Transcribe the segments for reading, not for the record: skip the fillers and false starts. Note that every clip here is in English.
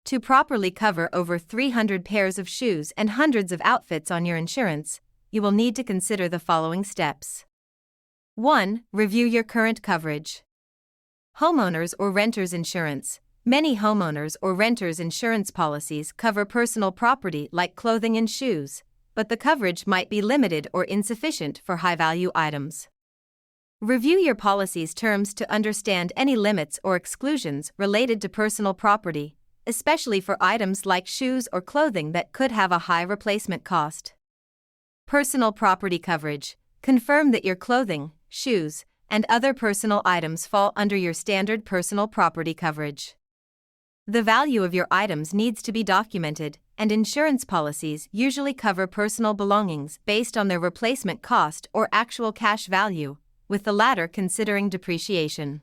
To properly cover over 300 pairs of shoes and hundreds of outfits on your insurance, you will need to consider the following steps. 1. Review your current coverage. Homeowners or renters insurance. Many homeowners or renters insurance policies cover personal property like clothing and shoes, but the coverage might be limited or insufficient for high-value items. Review your policy's terms to understand any limits or exclusions related to personal property, especially for items like shoes or clothing that could have a high replacement cost. Personal property coverage. Confirm that your clothing, shoes, and other personal items fall under your standard personal property coverage. The value of your items needs to be documented, and insurance policies usually cover personal belongings based on their replacement cost or actual cash value, with the latter considering depreciation.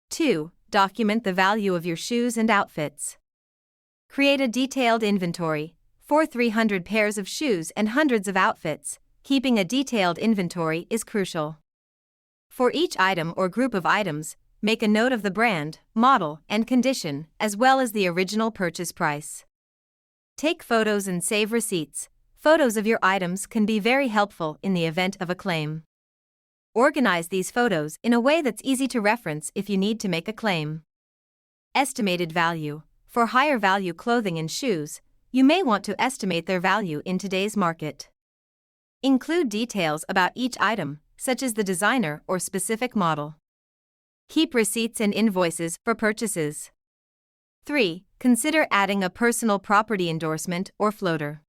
2. Document the value of your shoes and outfits. Create a detailed inventory. For 300 pairs of shoes and hundreds of outfits, keeping a detailed inventory is crucial. For each item or group of items, make a note of the brand, model, and condition, as well as the original purchase price. Take photos and save receipts. Photos of your items can be very helpful in the event of a claim. Organize these photos in a way that's easy to reference if you need to make a claim. Estimated value. For higher value clothing and shoes, you may want to estimate their value in today's market. Include details about each item, such as the designer or specific model. Keep receipts and invoices for purchases. 3. Consider adding a personal property endorsement or floater.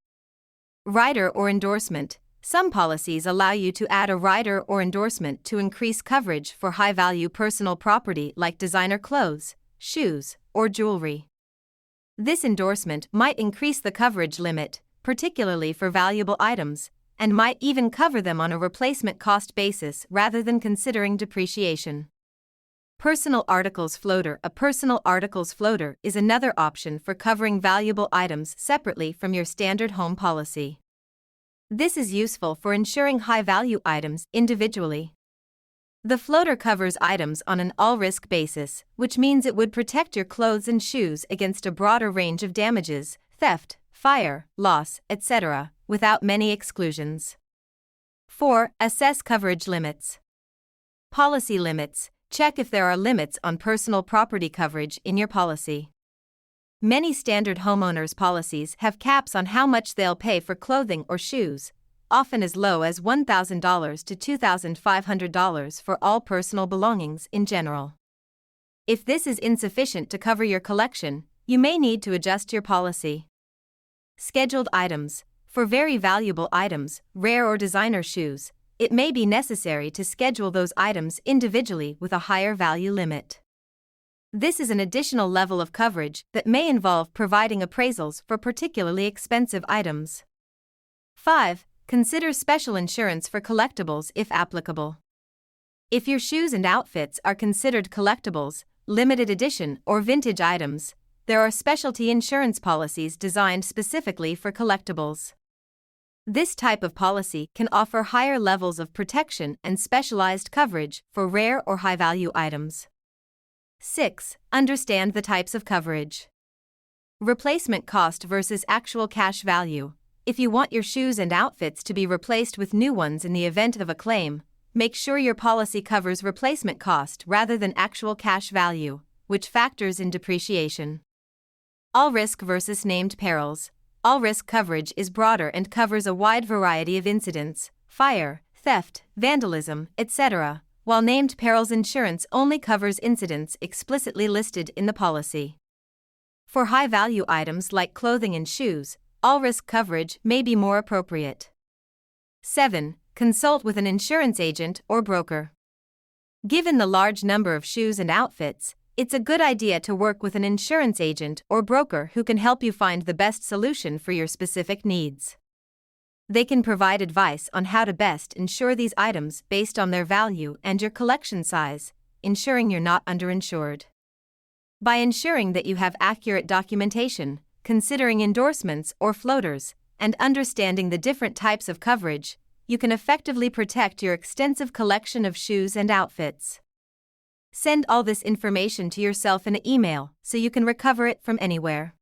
Rider or endorsement. Some policies allow you to add a rider or endorsement to increase coverage for high-value personal property like designer clothes, shoes, or jewelry. This endorsement might increase the coverage limit, particularly for valuable items, and might even cover them on a replacement cost basis rather than considering depreciation. Personal articles floater. A personal articles floater is another option for covering valuable items separately from your standard home policy. This is useful for insuring high-value items individually. The floater covers items on an all-risk basis, which means it would protect your clothes and shoes against a broader range of damages, theft, fire, loss, etc., without many exclusions. 4. Assess coverage limits. Policy limits. Check if there are limits on personal property coverage in your policy. Many standard homeowners policies have caps on how much they'll pay for clothing or shoes, often as low as $1,000 to $2,500 for all personal belongings in general. If this is insufficient to cover your collection, you may need to adjust your policy. Scheduled items. For very valuable items, rare or designer shoes, it may be necessary to schedule those items individually with a higher value limit. This is an additional level of coverage that may involve providing appraisals for particularly expensive items. 5. Consider special insurance for collectibles if applicable. If your shoes and outfits are considered collectibles, limited edition, or vintage items, there are specialty insurance policies designed specifically for collectibles. This type of policy can offer higher levels of protection and specialized coverage for rare or high-value items. 6. Understand the types of coverage. Replacement cost versus actual cash value. If you want your shoes and outfits to be replaced with new ones in the event of a claim, make sure your policy covers replacement cost rather than actual cash value, which factors in depreciation. All risk versus named perils. All risk coverage is broader and covers a wide variety of incidents, fire, theft, vandalism, etc., while named perils insurance only covers incidents explicitly listed in the policy. For high-value items like clothing and shoes, all-risk coverage may be more appropriate. 7. Consult with an insurance agent or broker. Given the large number of shoes and outfits, it's a good idea to work with an insurance agent or broker who can help you find the best solution for your specific needs. They can provide advice on how to best insure these items based on their value and your collection size, ensuring you're not underinsured. By ensuring that you have accurate documentation, considering endorsements or floaters, and understanding the different types of coverage, you can effectively protect your extensive collection of shoes and outfits. Send all this information to yourself in an email so you can recover it from anywhere.